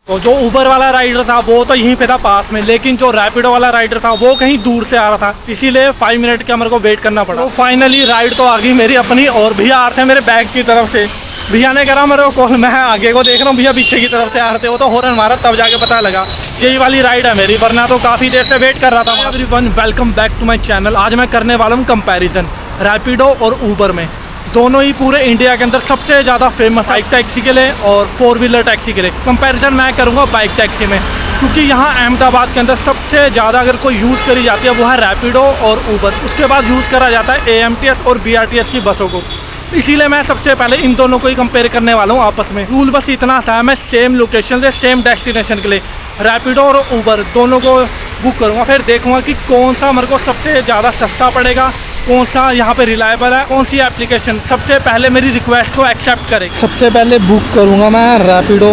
तो जो ऊबर वाला राइडर था वो तो यहीं पे था पास में, लेकिन जो रैपिडो वाला राइडर था वो कहीं दूर से आ रहा था, इसीलिए 5 मिनट का मेरे को वेट करना पड़ा। तो फाइनली राइड तो आ गई मेरी अपनी, और भैया आ रहे थे मेरे बैग की तरफ से। भैया ने करा मेरे को कॉल, मैं आगे को देख रहा हूँ, भैया पीछे की तरफ से आ रहे थे, वो तो हॉर्न मारा, तब जाके पता लगा यही वाली राइड है मेरी, वरना तो काफ़ी देर से वेट कर रहा था। Everyone welcome back to my channel. आज मैं करने वाला हूँ कंपैरिजन रैपिडो और ऊबर में। दोनों ही पूरे इंडिया के अंदर सबसे ज़्यादा फेमस बाइक टैक्सी के लिए और 4 व्हीलर टैक्सी के लिए। कंपैरिजन मैं करूँगा बाइक टैक्सी में, क्योंकि यहाँ अहमदाबाद के अंदर सबसे ज़्यादा अगर कोई यूज़ करी जाती है वो है रैपिडो और ऊबर। उसके बाद यूज़ करा जाता है AMTS और BRTS की बसों को, इसीलिए मैं सबसे पहले इन दोनों को ही कंपेयर करने वाला हूँ आपस में। रूल बस इतना सा है, मैं सेम लोकेशन से सेम डेस्टिनेशन के लिए रैपिडो और ऊबर दोनों को बुक करूँगा, फिर देखूँगा कि कौन सा मेरे को सबसे ज़्यादा सस्ता पड़ेगा, कौन सा यहाँ पे रिलायबल है, कौन सी एप्लीकेशन सबसे पहले मेरी रिक्वेस्ट को एक्सेप्ट करे। सबसे पहले बुक करूँगा मैं रैपिडो।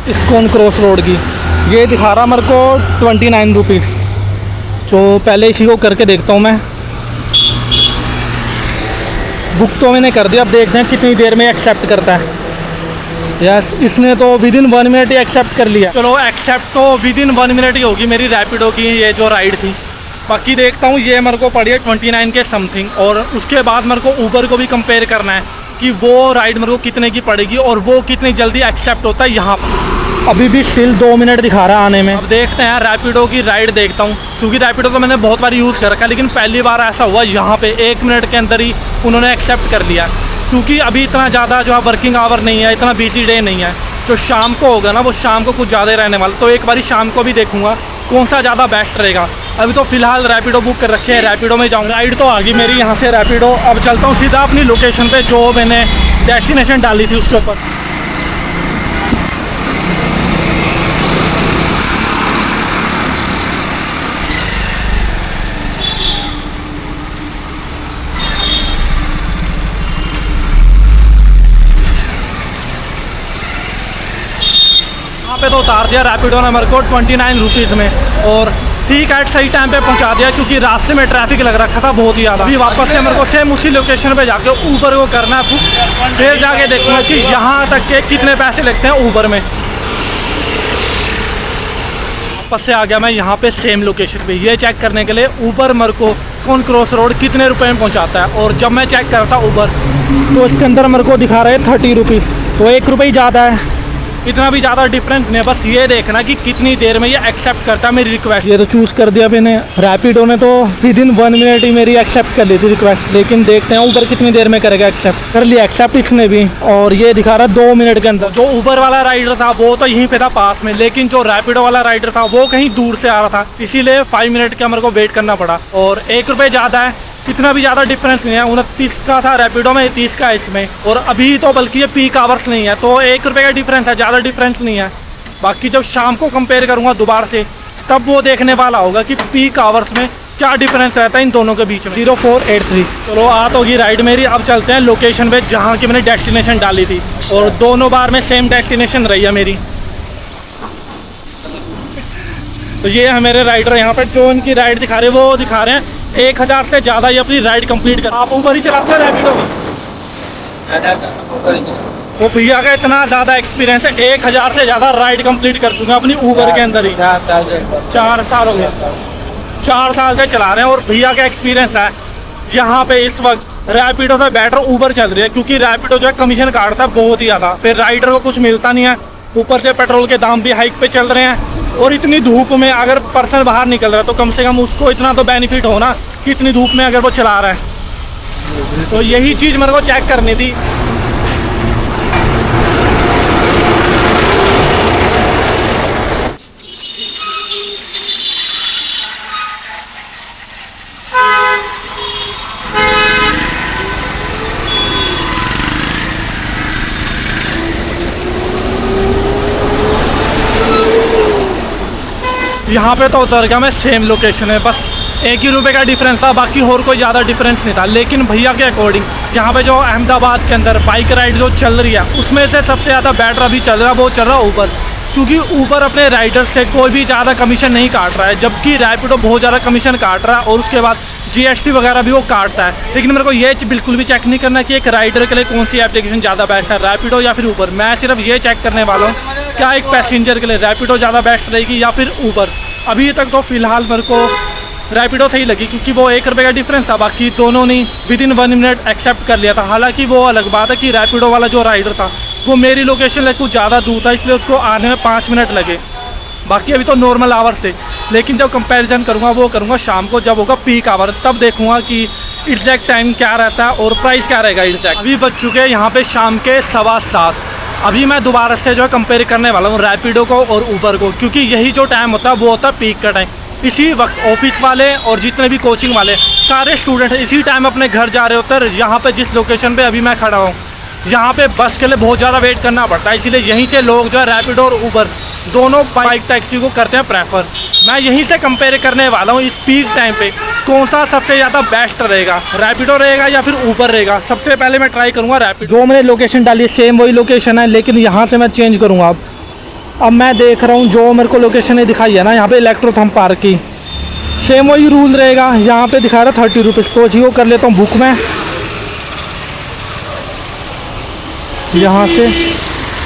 इस्कॉन क्रॉस रोड की ये दिखा रहा मेरे को 29 रुपीज़। तो पहले इसी को करके देखता हूँ मैं। बुक तो मैंने कर दिया, अब देखते हैं कितनी देर में एक्सेप्ट करता है। यस, इसने तो विद इन 1 मिनट ही एक्सेप्ट कर लिया। चलो एक्सेप्ट तो विद इन 1 मिनट ही होगी मेरी रैपिडो की ये जो राइड थी। बाकी देखता हूँ, ये मेरे को पड़ी है 29 के समथिंग, और उसके बाद मेरे को ऊबर को भी कंपेयर करना है कि वो राइड मेरे को कितने की पड़ेगी और वो कितनी जल्दी एक्सेप्ट होता है यहाँ पर। अभी भी स्टिल 2 मिनट दिखा रहा है आने में। अब देखते हैं रैपिडो की राइड देखता हूँ, क्योंकि रैपिडो तो मैंने बहुत बार यूज़ कर रखा है, लेकिन पहली बार ऐसा हुआ यहाँ पे 1 मिनट के अंदर ही उन्होंने एक्सेप्ट कर लिया। क्योंकि अभी इतना ज़्यादा जो है वर्किंग आवर नहीं है, इतना बिजी डे नहीं है। जो शाम को होगा ना वो शाम को कुछ ज़्यादा रहने वाला, तो एक बारी शाम को भी देखूँगा कौन सा ज़्यादा बेस्ट रहेगा। अभी तो फ़िलहाल रैपिडो बुक कर रखे हैं, रैपिडो में जाऊँगा। राइड तो आ गई मेरी यहाँ से रैपिडो। अब चलता हूँ सीधा अपनी लोकेशन पर जो मैंने डेस्टिनेशन डाली थी उसके ऊपर। पे तो उतार दिया रैपिडो ने मेरे को 29 रुपीज़ में, और ठीक है सही टाइम पे पहुंचा दिया, क्योंकि रास्ते में ट्रैफिक लग रखा था बहुत ही ज़्यादा। अभी वापस से मेरे को सेम उसी लोकेशन पे जाके ऊबर को करना है बुक, फिर जाके देखूँगा कि यहाँ तक के कितने पैसे लगते हैं ऊबर में। वापस से आ गया मैं यहाँ पे सेम लोकेशन पे, ये चेक करने के लिए ऊबर मेरे को कौन क्रॉस रोड कितने रुपए में पहुँचाता है। और जब मैं चेक करता ऊबर तो इसके अंदर मेरे को दिखा रहे हैं 30 रुपीज़, तो 1 रुपये ही ज़्यादा है, इतना भी ज़्यादा डिफरेंस नहीं है। बस ये देखना कि कितनी देर में ये एक्सेप्ट करता है मेरी रिक्वेस्ट। ये तो चूज़ कर दिया मैंने। रैपिडो ने तो विद इन 1 मिनट ही मेरी एक्सेप्ट कर ली थी रिक्वेस्ट, लेकिन देखते हैं ऊबर कितनी देर में करेगा एक्सेप्ट। कर लिया एक्सेप्ट इसने भी, और ये दिखा रहा है 2 मिनट के अंदर। जो ऊबर वाला राइडर था वो तो यहीं पे था पास में, लेकिन जो रैपिडो वाला राइडर था वो कहीं दूर से आ रहा था, इसीलिए 5 मिनट का मेरे को वेट करना पड़ा। और 1 रुपये ज़्यादा है, इतना भी ज़्यादा डिफरेंस नहीं है। 29 का था रैपिडो में, 30 का इसमें, और अभी तो बल्कि ये पीक आवर्स नहीं है, तो 1 रुपये का डिफरेंस है, ज़्यादा डिफरेंस नहीं है। बाकी जब शाम को कंपेयर करूँगा दोबारा से, तब वो देखने वाला होगा कि पीक आवर्स में क्या डिफरेंस रहता है इन दोनों के बीच में। 0483। चलो आ तो होगी राइड मेरी। अब चलते हैं लोकेशन पे जहाँ की मैंने डेस्टिनेशन डाली थी, और दोनों बार में सेम डेस्टिनेशन रही है मेरी। तो ये है मेरे राइडर यहाँ पे, जो इनकी राइड दिखा रहे हैं वो दिखा रहे हैं 1000 से ज़्यादा ही अपनी राइड कंप्लीट कर। आप ऊबर ही चलाते हो रैपिडो भी? तो भैया का इतना ज़्यादा एक्सपीरियंस है, 1000 से ज़्यादा राइड कंप्लीट कर चुके हैं अपनी ऊबर के अंदर ही। 4 साल हो गए, 4 साल से चला रहे हैं। और भैया का एक्सपीरियंस है यहाँ पे इस वक्त रैपिडो से बेटर ऊबर चल रही है, क्योंकि रैपिडो जो है कमीशन काटता है बहुत ही ज़्यादा, फिर राइडर को कुछ मिलता नहीं है, ऊपर से पेट्रोल के दाम भी हाइक पे चल रहे हैं। और इतनी धूप में अगर पर्सन बाहर निकल रहा है तो कम से कम उसको इतना तो बेनिफिट हो ना कि इतनी धूप में अगर वो चला रहा है। तो यही चीज़ मेरे को चेक करनी थी। यहाँ पे तो उतर गया मैं, सेम लोकेशन है, बस 1 ही रुपये का डिफरेंस था, बाकी और कोई ज़्यादा डिफरेंस नहीं था। लेकिन भैया के अकॉर्डिंग यहाँ पे जो अहमदाबाद के अंदर बाइक राइड जो चल रही है उसमें से सबसे ज़्यादा बेटर अभी चल रहा है वो चल रहा है ऊबर, क्योंकि ऊबर अपने राइडर से कोई भी ज़्यादा कमीशन नहीं काट रहा है, जबकि रैपिडो बहुत ज़्यादा कमीशन काट रहा है। और उसके बाद GST वगैरह भी वो काटता है। लेकिन मेरे को ये बिल्कुल भी चेक नहीं करना कि एक राइडर के लिए कौन सी एप्लीकेशन ज़्यादा बेस्ट है, रैपिडो या फिर ऊबर। मैं सिर्फ ये चेक करने वाला हूँ क्या एक पैसेंजर के लिए रैपिडो ज़्यादा बेस्ट रहेगी या फिर ऊबर। अभी तक तो फ़िलहाल मेरे को रैपिडो सही लगी, क्योंकि वो 1 रुपये का डिफरेंस था, बाकी दोनों ने विदिन 1 मिनट एक्सेप्ट कर लिया था। हालांकि वो अलग बात है कि रैपिडो वाला जो राइडर था वो मेरी लोकेशन से कुछ ज़्यादा दूर था, इसलिए उसको आने में 5 मिनट लगे। बाकी अभी तो नॉर्मल आवर थे, लेकिन जब कंपैरिजन करूँगा वो करूँगा शाम को, जब होगा पीक आवर, तब देखूँगा कि एग्जैक्ट टाइम क्या रहता है और प्राइस क्या रहेगा एग्जैक्ट। अभी बज चुके हैं यहाँ पे शाम के 7:15। अभी मैं दोबारा से जो है कंपेयर करने वाला हूँ रैपिडो को और ऊबर को, क्योंकि यही जो टाइम होता है वो होता है पीक का टाइम। इसी वक्त ऑफिस वाले और जितने भी कोचिंग वाले सारे स्टूडेंट इसी टाइम अपने घर जा रहे होते हैं। यहाँ पे जिस लोकेशन पे अभी मैं खड़ा हूँ, यहाँ पे बस के लिए बहुत ज़्यादा वेट करना पड़ता है, इसीलिए यहीं से लोग जो है रैपिडो और ऊबर दोनों बाइक टैक्सी को करते हैं प्रेफर। मैं यहीं से कंपेयर करने वाला हूँ इस पीक टाइम पे कौन सा सबसे ज़्यादा बेस्ट रहेगा, रैपिडो रहेगा या फिर ऊबर रहेगा। सबसे पहले मैं ट्राई करूँगा रैपिडो। जो मैंने लोकेशन डाली सेम वही लोकेशन है, लेकिन यहाँ से मैं चेंज करूँगा। अब मैं देख रहा हूँ जो मेरे को लोकेशन ने दिखाई है ना, यहाँ पे इलेक्ट्रोथम पार्क की, सेम वही रूल रहेगा। यहाँ पे दिखा रहा है 30 रुपीज़, तो जी वो कर लेता हूँ बुक में यहाँ से।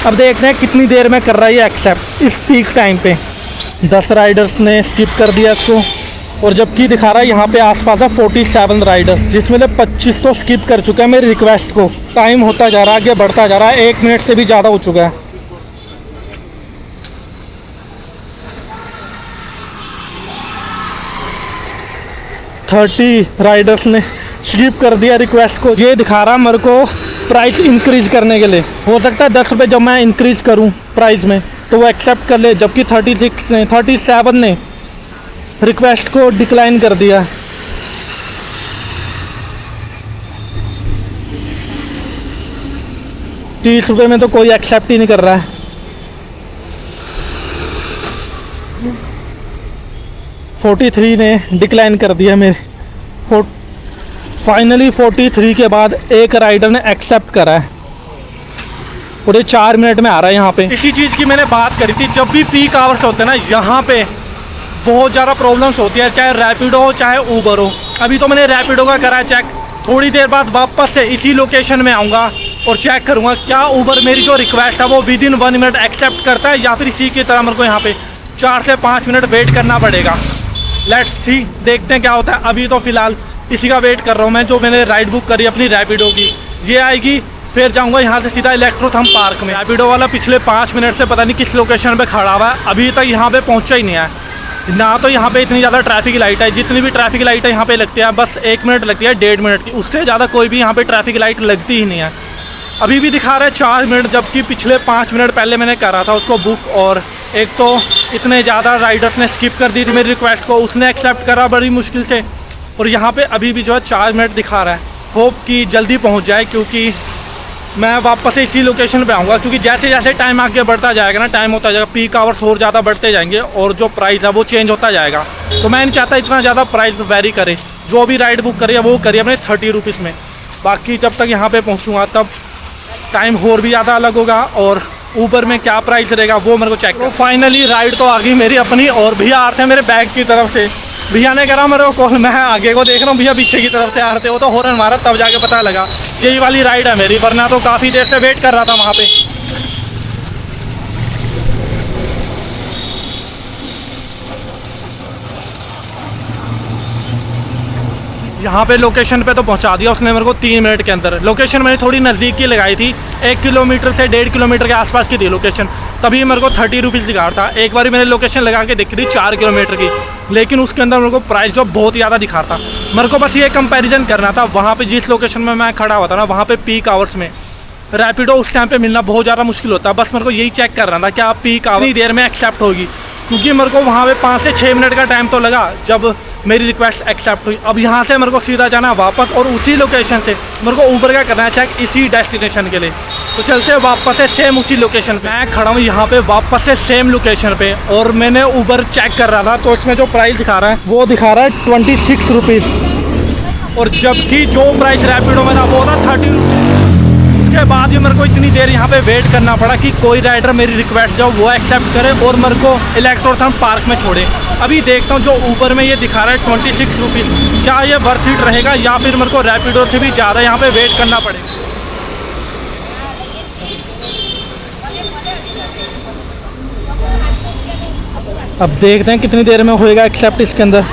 अब देखते हैं कितनी देर में कर रहा है ये एक्सेप्ट इस पीक टाइम पे। 10 राइडर्स ने स्किप कर दिया इसको, और जबकि दिखा रहा है यहाँ पे आसपास है 47 राइडर्स, जिसमें से 25 तो स्किप कर चुके हैं मेरी रिक्वेस्ट को। टाइम होता जा रहा है, आगे बढ़ता जा रहा है, 1 मिनट से भी ज़्यादा हो चुका है। $30 राइडर्स ने स्किप कर दिया रिक्वेस्ट को। ये दिखा रहा मेरे को प्राइस इंक्रीज करने के लिए। हो सकता है 10 रुपये जब मैं इंक्रीज करूं प्राइस में तो वो एक्सेप्ट कर ले, जबकि 37 ने रिक्वेस्ट को डिक्लाइन कर दिया। ₹30 में तो कोई एक्सेप्ट ही नहीं कर रहा है। $43 ने डिक्लाइन कर दिया मेरे। फाइनली 43 के बाद एक राइडर ने एक्सेप्ट करा है, और ये 4 मिनट में आ रहा है यहाँ पे। इसी चीज़ की मैंने बात करी थी, जब भी पीक आवर्स होते हैं ना यहाँ पे बहुत ज़्यादा प्रॉब्लम्स होती है, चाहे रैपिडो हो चाहे ऊबर हो। अभी तो मैंने रैपिडो का करा है चेक, थोड़ी देर बाद वापस से इसी लोकेशन में आऊँगा और चेक करूँगा क्या ऊबर मेरी जो रिक्वेस्ट है वो विदिन 1 मिनट एक्सेप्ट करता है, या फिर इसी की तरह मेरे को यहाँ पे 4 से 5 मिनट वेट करना पड़ेगा। लेट्स सी, देखते हैं क्या होता है। अभी तो फ़िलहाल इसी का वेट कर रहा हूँ मैं, जो मैंने राइड बुक करी अपनी रैपिडो की। ये आएगी, फिर जाऊँगा यहाँ से सीधा इलेक्ट्रोथम पार्क में। रैपिडो वाला पिछले 5 मिनट से पता नहीं किस लोकेशन पे खड़ा हुआ है, अभी तक यहाँ पे पहुँचा ही नहीं है। ना तो यहाँ पे इतनी ज़्यादा ट्रैफिक लाइट है, जितनी भी ट्रैफिक लाइट है यहाँ पे लगती है बस 1 मिनट लगती है, 1.5 मिनट की, उससे ज़्यादा कोई भी यहाँ पे ट्रैफिक लाइट लगती ही नहीं है। अभी भी दिखा रहा है 4 मिनट, जबकि पिछले 5 मिनट पहले मैंने करा था उसको बुक। और एक तो इतने ज़्यादा राइडर्स ने स्किप कर दी थी मेरी रिक्वेस्ट को, उसने एक्सेप्ट करा बड़ी मुश्किल से, और यहाँ पे अभी भी जो है 4 मिनट दिखा रहा है। होप कि जल्दी पहुँच जाए, क्योंकि मैं वापस से इसी लोकेशन पे आऊँगा, क्योंकि जैसे जैसे टाइम आगे बढ़ता जाएगा ना, टाइम होता जाएगा, पीक आवर्स और ज़्यादा बढ़ते जाएंगे और जो प्राइस है वो चेंज होता जाएगा। तो मैं नहीं चाहता इतना ज़्यादा प्राइस वेरी करे। जो भी राइड बुक करिए वो करिए अपने 30 रुपीज़ में। बाकी जब तक यहाँ पे पहुँचूँगा तब टाइम और भी ज़्यादा अलग होगा, और ऊबर में क्या प्राइस रहेगा वो मेरे को चेक करो। फाइनली राइड तो आ गई मेरी अपनी, और भैया आ रहे थे मेरे बैग की तरफ से। भैया ने करा मेरे को कॉल, मैं आगे को देख रहा हूँ, भैया पीछे की तरफ से आ रहे थे, वो तो हॉर्न मारा, तब जाके पता लगा यही वाली राइड है मेरी, वरना तो काफ़ी देर से वेट कर रहा था वहाँ पे। यहाँ पे लोकेशन पे तो पहुँचा दिया उसने मेरे को 3 मिनट के अंदर। लोकेशन मैंने थोड़ी नज़दीक की लगाई थी, 1 किलोमीटर से 1.5 किलोमीटर के आसपास की थी लोकेशन, तभी मेरे को 30 रुपीज़ दिखा रहा था। एक बार मैंने लोकेशन लगा के देखी थी 4 किलोमीटर की, लेकिन उसके अंदर मेरे को प्राइस जो बहुत ज़्यादा दिखा रहा था। मेरे को बस ये कंपैरिजन करना था, वहाँ पे जिस लोकेशन में मैं खड़ा हुआ था ना, वहाँ पे पीक आवर्स में रैपिडो उस टाइम पे मिलना बहुत ज़्यादा मुश्किल होता है। बस मेरे को यही चेक करना था क्या पीक आवर देर में एक्सेप्ट होगी, क्योंकि मेरे को वहाँ पे 5 से 6 मिनट का टाइम तो लगा जब मेरी रिक्वेस्ट एक्सेप्ट हुई। अब यहाँ से मेरे को सीधा जाना वापस, और उसी लोकेशन से मेरे को ऊबर का करना है चेक इसी डेस्टिनेशन के लिए। तो चलते हैं वापस से सेम उसी लोकेशन पे। मैं खड़ा हूँ यहाँ पे वापस से सेम लोकेशन पे, और मैंने ऊबर चेक कर रहा था तो इसमें जो प्राइस दिखा रहा है वो दिखा रहा है 26 रुपीज़, और जबकि जो प्राइस रैपिडो में था वो था 30 रुपीज़। उसके उसके बाद भी मेरे को इतनी देर यहाँ पे वेट करना पड़ा कि कोई राइडर मेरी रिक्वेस्ट जो वो एक्सेप्ट करे और मेरे को इलेक्ट्रोथर्म पार्क में छोड़े। अभी देखता हूँ जो ऊबर में ये दिखा रहा है 26 रुपीज़, क्या ये वर्थ इट रहेगा या फिर मेरे को रैपिडो से भी ज़्यादा यहाँ पे वेट करना पड़ेगा। अब देखते हैं कितनी देर में होएगा एक्सेप्ट इसके अंदर।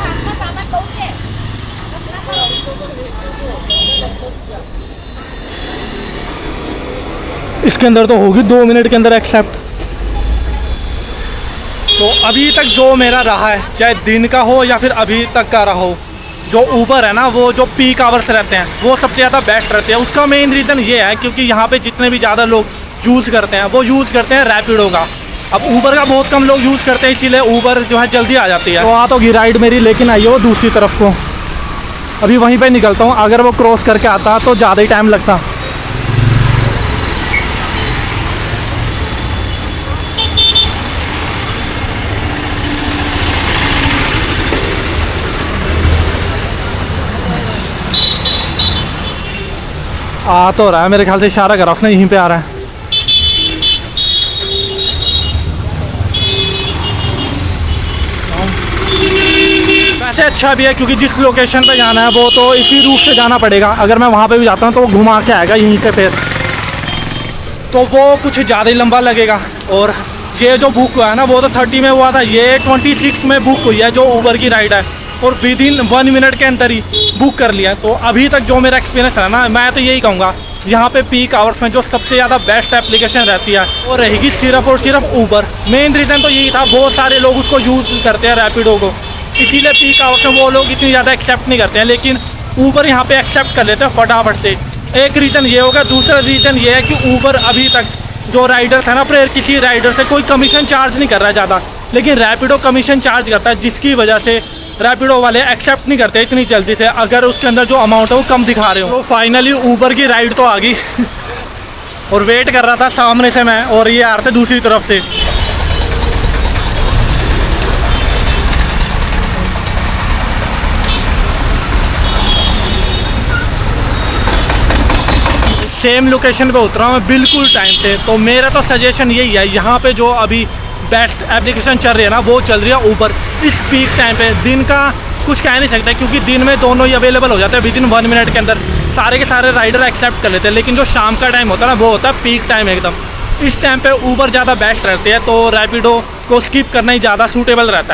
इसके अंदर तो होगी 2 मिनट के अंदर एक्सेप्ट। तो अभी तक जो मेरा रहा है, चाहे दिन का हो या फिर अभी तक का रहा हो, जो ऊबर है ना, वो जो पीक आवर्स रहते हैं वो सबसे ज़्यादा बेस्ट रहते हैं। उसका मेन रीज़न ये है क्योंकि यहाँ पे जितने भी ज़्यादा लोग यूज़ करते हैं वो यूज़ करते हैं रैपिडो का। अब ऊबर का बहुत कम लोग यूज़ करते हैं, इसीलिए ऊबर जो है जल्दी आ जाती है। तो आ तो गई राइड मेरी, लेकिन आई हो दूसरी तरफ को। अभी वहीं पे निकलता हूँ, अगर वो क्रॉस करके आता तो ज़्यादा ही टाइम लगता। आ तो रहा है, मेरे ख्याल से इशारा करा उसने, यहीं पे आ रहा है। वैसे अच्छा भी है क्योंकि जिस लोकेशन पे जाना है वो तो इसी रूट से जाना पड़ेगा। अगर मैं वहाँ पे भी जाता हूँ तो वो घुमा के आएगा यहीं से, फिर तो वो कुछ ज़्यादा ही लंबा लगेगा। और ये जो बुक हुआ है ना वो तो 30 में हुआ था, ये 26 में बुक हुई है जो ऊबर की राइड है, और विदिन 1 मिनट के अंदर ही बुक कर लिया। तो अभी तक जो मेरा एक्सपीरियंस है ना, मैं तो यही कहूँगा यहाँ पे पीक आवर्स में जो सबसे ज़्यादा बेस्ट एप्लीकेशन रहती है वो रहेगी सिर्फ और सिर्फ ऊबर। मेन रीज़न तो यही था, बहुत सारे लोग उसको यूज़ करते हैं रैपिडो को, इसीलिए पीक आवर्स में वो लोग इतनी ज़्यादा एक्सेप्ट नहीं करते हैं, लेकिन ऊबर यहाँ पे एक्सेप्ट कर लेते हैं फटाफट से। एक रीज़न ये होगा। दूसरा रीज़न ये है कि ऊबर अभी तक जो राइडर्स है ना, फिर किसी राइडर से कोई कमीशन चार्ज नहीं कर रहा है ज़्यादा, लेकिन रैपिडो कमीशन चार्ज करता है, जिसकी वजह से रैपिडो वाले एक्सेप्ट नहीं करते इतनी जल्दी से अगर उसके अंदर जो अमाउंट है वो कम दिखा रहे हो। तो फाइनली ऊबर की राइड तो आ गई और वेट कर रहा था सामने से मैं, और ये आ रहे थे दूसरी तरफ से। सेम लोकेशन पे उतरा हूँ मैं बिल्कुल टाइम से। तो मेरा तो सजेशन यही है, यहाँ पे जो अभी बेस्ट एप्लीकेशन चल रही है ना वो चल रही है ऊबर। इस पीक टाइम पे दिन का कुछ कह नहीं सकता क्योंकि दिन में दोनों ही अवेलेबल हो जाते हैं, विदिन 1 मिनट के अंदर सारे के सारे राइडर एक्सेप्ट कर लेते हैं। लेकिन जो शाम का टाइम होता है ना वो होता है पीक टाइम एकदम। इस टाइम पे ऊबर ज़्यादा बेस्ट रहती है, तो रैपिडो को स्किप करना ही ज़्यादा सूटेबल रहता है।